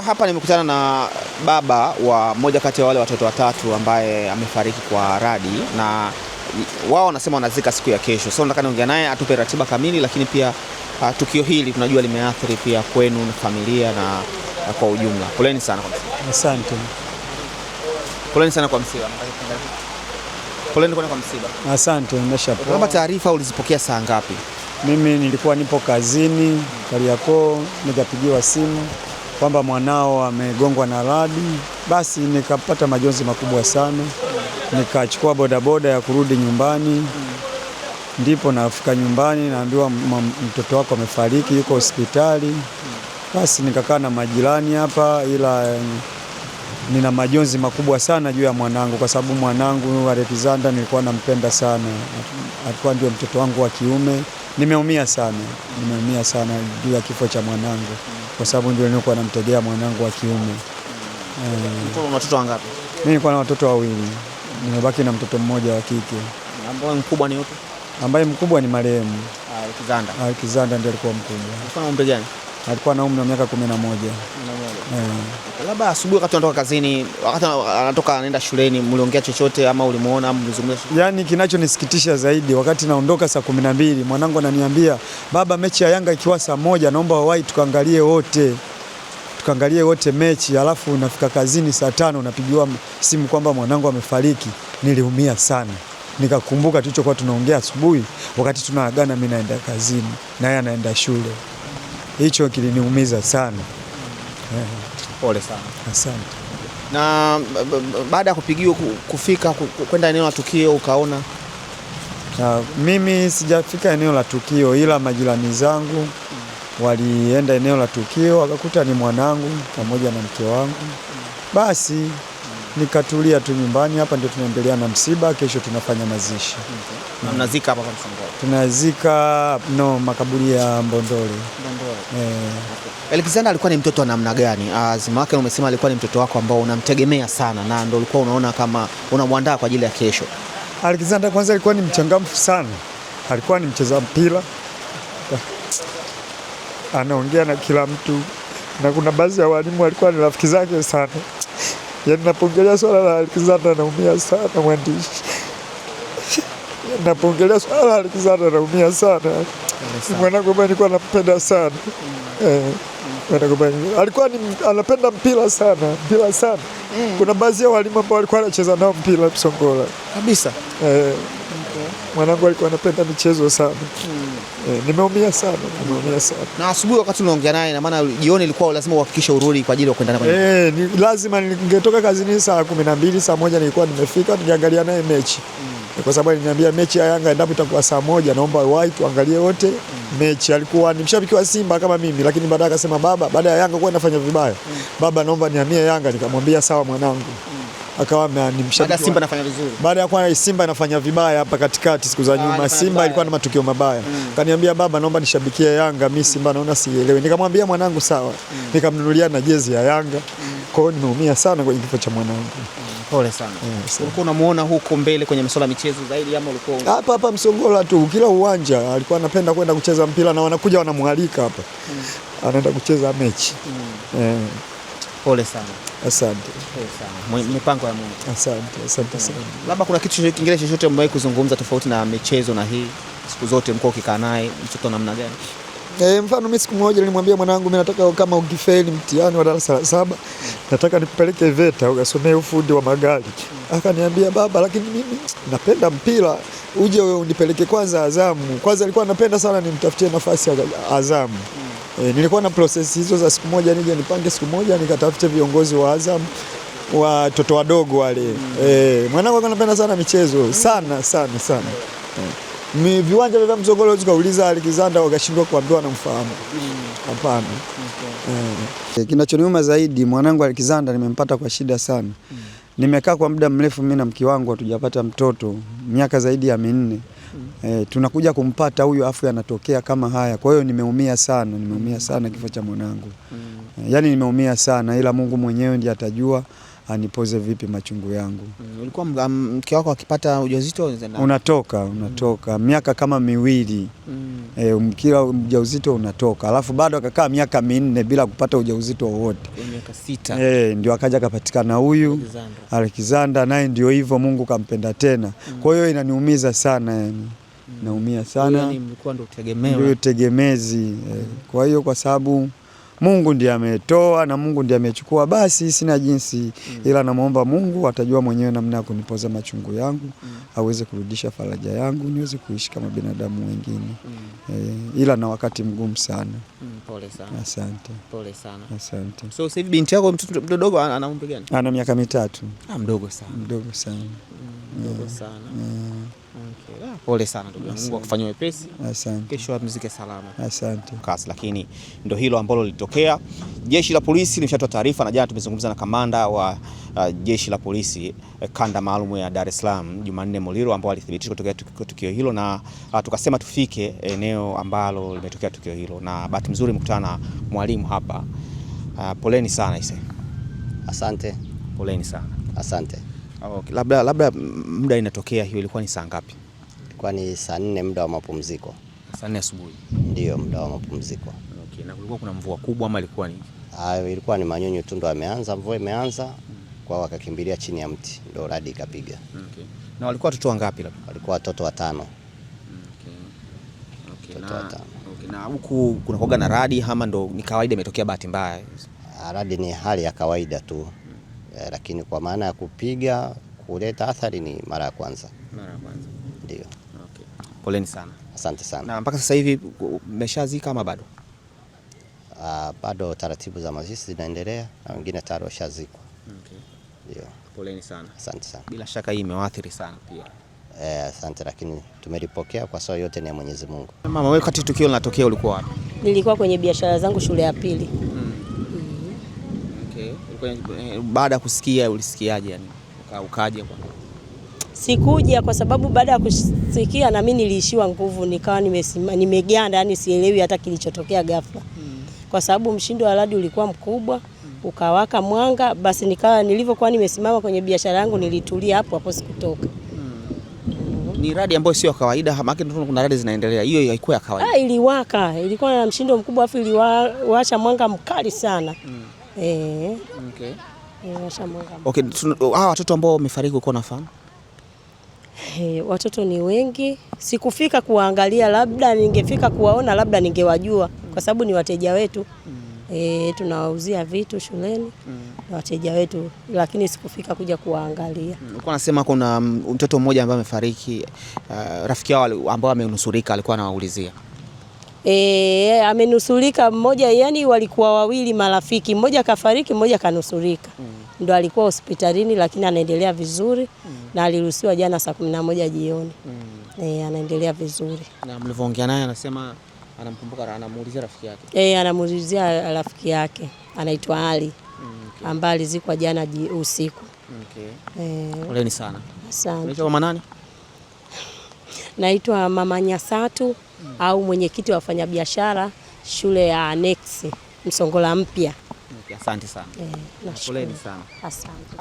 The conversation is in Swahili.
Hapa nimekutana na baba wa moja kati ya wale watoto watatu ambaye amefariki kwa radi, na wao wanasema wanazika siku ya kesho. So nataka niongea naye atupe ratiba kamili, lakini pia tukio hili tunajua limeathiri pia kwenu na familia na kwa ujumla. Poleni sana kwa msiba. Asante. Poleni sana kwa msiba. Poleni kwa msiba. Asante, nimeshapona. Labda taarifa ulizipokea saa ngapi? Mimi nilikuwa nipo kazini Kariakoo, nikapigiwa simu kwamba mwanao amegongwa na radi. Basi nikapata majonzi makubwa sana, nikachukua bodaboda ya kurudi nyumbani. Ndipo nafika nyumbani naambiwa mtoto wako amefariki, yuko hospitali. Basi nikakaa na majirani hapa, ila nina majonzi makubwa sana juu ya mwanangu, kwa sababu mwanangu Alexander nilikuwa nampenda sana. Alikuwa ndio mtoto wangu wa kiume. Nimeumia sana juu ya kifo cha mwanangu, kwa sababu ndio nilikuwa namtegea mwanangu wa kiume. Watoto wangapi? Mimi nilikuwa na watoto wawili. Nimebaki na mtoto mmoja wa kike. Ambaye mkubwa ni yupi? Ambaye mkubwa ni marehemu Alexander. Alexander ndiye alikuwa mkubwa. Alikuwa na umri gani? Alikuwa na umri wa miaka 11. Labda asubuhi wakati anatoka kazini, wakati anatoka anaenda shuleni, mliongea chochote ama ulimuona ama mlizungumza? Yaani kinachonisikitisha zaidi, wakati naondoka saa 12, mwanangu ananiambia, "Baba, mechi ya Yanga ikiwa saa 1 naomba wawahi tukaangalie wote mechi." Alafu nafika kazini saa 5 napigiwa simu kwamba mwanangu amefariki. Niliumia sana. Nikakumbuka tulichokuwa tunaongea asubuhi wakati tunaagana, mimi naenda kazini na yeye anaenda shule. Hicho kiliniumiza sana. Pole sana. Asante. Na baada ya kupigiwa kufika kwenda eneo la tukio ukaona? Mimi sijafika eneo la tukio, ila majirani zangu walienda eneo la tukio, wakakuta ni mwanangu pamoja na mke wangu. Basi nikatulia tu nyumbani. Hapa ndio tunaendelea na msiba, kesho tunafanya mazishi. Na mnazika hapa kwa Msongola? Tunazika makaburi ya Mbondole. Alexander alikuwa ni mtoto wa namna gani? Zima wake umesema alikuwa ni mtoto wako ambao unamtegemea sana na ndio ulikuwa unaona kama unamwandaa kwa ajili ya kesho. Alexander kwanza alikuwa ni mchangamfu sana. Alikuwa ni mcheza mpira. Anaongea na kila mtu. Na kuna baadhi ya walimu walikuwa ni rafiki zake sana. Yaani napongelea swala la Alexander naumia sana mwandishi. Napongelea swala la Alexander naumia sana. Mwanangu nilikuwa nampenda sana. Alikuwa anapenda mpira sana. Kuna baadhi ya walimu ambao walikuwa wanacheza nao mpira Msongola kabisa. Mwanangu alikuwa anapenda michezo sana. Nimeumia sana. Na asubuhi wakati unaongea naye, na maana jioni ilikuwa lazima uhakikishe urudi kwa ajili ya kwenda ni lazima ningetoka kazini saa 12, saa 1 nilikuwa nimefika, ningeangalia naye mechi. Kwa sababu aliniambia mechi ya Yanga endapo itakuwa saa 1 naomba wahi tuangalie wote mechi. Alikuwa ni mshabiki wa Simba kama mimi, lakini baadaye akasema, "Baba, baada ya Yanga kuwa inafanya vibaya, baba naomba nihamie Yanga." Nikamwambia sawa mwanangu. Akawa ni mshabiki. Baada ya Simba inafanya vizuri. Baada ya kuwa Simba inafanya vibaya hapa katikati siku za nyuma, Simba ilikuwa na matukio mabaya. Kaniambia, "Baba, naomba nishabikie Yanga, mimi Simba naona sielewi." Nikamwambia mwanangu sawa. Nikamnunulia na jezi ya Yanga. Kwa hiyo nimeumia sana kwa kifo cha mwanangu. Pole sana. Ulikuwa unamuona huko mbele kwenye masuala michezo zaidi ama ulikuwa hapa Msongola tu, kila uwanja alikuwa anapenda kwenda kucheza mpira na wanakuja wanamwalika hapa. Anaenda kucheza mechi. Pole sana. Asante. Pole sana. Mipango ya Mungu. Asante sana. Labda kuna kitu kingine chochote mmewahi kuzungumza tofauti na michezo na hii? Siku zote mko ukikaa naye mtoto namna gani? Mfano mimi siku moja nilimwambia mwanangu, mimi nataka kama ukifeli mtihani wa darasa la 7 nataka nikupeleke VETA ukasomee ufundi wa magari. Akaniambia, "Baba, lakini mimi napenda mpira, uje wewe unipeleke kwanza Azamu." Kwanza alikuwa anapenda sana nimtafutie nafasi ya Azamu. Nilikuwa na process hizo za siku moja nije nipange siku moja nikatafute viongozi wa Azamu, watoto wadogo wale. Mwanangu alikuwa anapenda sana michezo sana. Viwanja vya Msongola ukauliza Alexander wakashindwa kuambiwa anamfahamu. Hapana. Kinachoniuma zaidi, mwanangu Alexander nimempata kwa shida sana. Nimekaa kwa muda mrefu mimi na mke wangu hatujapata mtoto, miaka zaidi ya 4. Tunakuja kumpata huyu afu anatokea kama haya. Kwa hiyo nimeumia sana kifo cha mwanangu. Yaani nimeumia sana, ila Mungu mwenyewe ndiye atajua anipoze vipi machungu yangu. Ulikuwa mke wako akipata ujauzito unatoka miaka kama miwili. Kila ujauzito unatoka, alafu bado akakaa miaka 4 bila kupata ujauzito wowote. Miaka 6. Ndio akaja akapatikana huyu Alexander, naye ndio hivyo Mungu kampenda tena. Kwa hiyo inaniumiza sana yani. Naumia sana. Yani mlikuwa ndio tegemezi. Kwa hiyo kwa sababu Mungu ndiye ametoa na Mungu ndiye amechukua, basi sina jinsi, ila namuomba Mungu atajua mwenyewe namna ya kunipoza machungu yangu, aweze kurudisha faraja yangu, niweze kuishi kama binadamu wengine. Ila na wakati mgumu sana. Pole sana. Asante. Pole sana. Asante. So sasa hivi binti yako mtoto mdogo ana umri gani? Ana miaka 3. Mdogo sana. Mdogo sana. Mdogo sana. Okay. Pole sana ndugu yangu. Mungu akufanyie wepesi. Asante. Kesho amzike salama. Asante. Lakini ndio hilo ambalo lilitokea. Jeshi la polisi limeshatoa taarifa, na jana tumezungumza na kamanda wa jeshi la polisi kanda maalum ya Dar es Salaam Jumanne Muliro, ambao alithibitisha kutokea tukio hilo, na tukasema tufike eneo ambalo limetokea tukio hilo, na bahati nzuri mkutana na mwalimu hapa. Poleni sana ise. Asante. Poleni sana. Asante. Okay. Labda muda inatokea hiyo ilikuwa ni saa ngapi? Ilikuwa ni saa 4 muda wa mapumziko. Saa 4 asubuhi. Ndio muda wa mapumziko. Okay. Na kulikuwa kuna mvua kubwa ama ilikuwa ni? Ilikuwa ni manyunyu tu ndo ameanza, mvua imeanza, kwa wakakimbilia chini ya mti ndo radi ikapiga. Okay. Na walikuwa watoto wangapi labda? Walikuwa watoto 5. Okay. Watoto 5. Okay. Na huku kuna kuoga na radi ama ndo ni kawaida imetokea bahati mbaya? Radi ni hali ya kawaida tu. Lakini kwa maana ya kupiga kuleta athari ni mara ya kwanza. Mara ya kwanza. Ndio. Okay. Poleni sana. Asante sana. Na mpaka sasa hivi mmeshazika ama bado? Bado taratibu za mazishi zinaendelea na wengine tayari washazikwa. Okay. Ndio. Poleni sana. Asante sana. Bila shaka hii imewaathiri sana pia. Asante, lakini tumelipokea kwa sababu yote ni ya Mwenyezi Mungu. Mama, wewe wakati tukio linatokea ulikuwa wapi? Nilikuwa kwenye biashara zangu shule ya pili. Okay. Baada ya kusikia ulisikiaje yani? Ukaje kwa? Sikuja kwa sababu baada ya kusikia na mimi niliishiwa nguvu, nikawa nimeganda, yani sielewi hata kilichotokea ghafla. Kwa sababu mshindo wa radi ulikuwa mkubwa, ukawaka mwanga, basi nilivyokuwa nimesimama kwenye biashara yangu nilitulia hapo sikutoka. Ni radi ambayo sio kawaida, maana kuna radi zinaendelea. Hiyo haikuwa ya kawaida. Iliwaka, ilikuwa na mshindo mkubwa afu iliwasha mwanga mkali sana. Okay. Iliwasha mwanga. Okay, hawa watoto ambao wamefariki uko nafahamu? Watoto ni wengi, sikufika kuwaangalia, labda ningefika kuwaona labda ningewajua kwa sababu ni wateja wetu. Tunawauzia vitu shuleni, na wateja wetu, lakini sikufika kuja kuwaangalia. Ulikuwa unasema kuna mtoto mmoja ambaye amefariki, rafiki yao ambao amenusurika alikuwa anawaulizia. Amenusurika mmoja, yani walikuwa wawili marafiki, mmoja kafariki, mmoja kanusurika. Ndo alikuwa hospitalini lakini anaendelea vizuri na aliruhusiwa jana saa 11 jioni. Anaendelea vizuri. Na mlivyoongea naye anasema anamkumbuka, anamuulizia rafiki yake. Anamuulizia rafiki yake. Anaitwa Ali. Ambaye alizikwa jana usiku. Okay. Poleni sana. Asante. Unaitwa mama nani? Naitwa Mama Nyasatu au mwenyekiti wa wafanyabiashara shule ya Annex Msongola mpya. Asante sana. Poleni sana. Asante.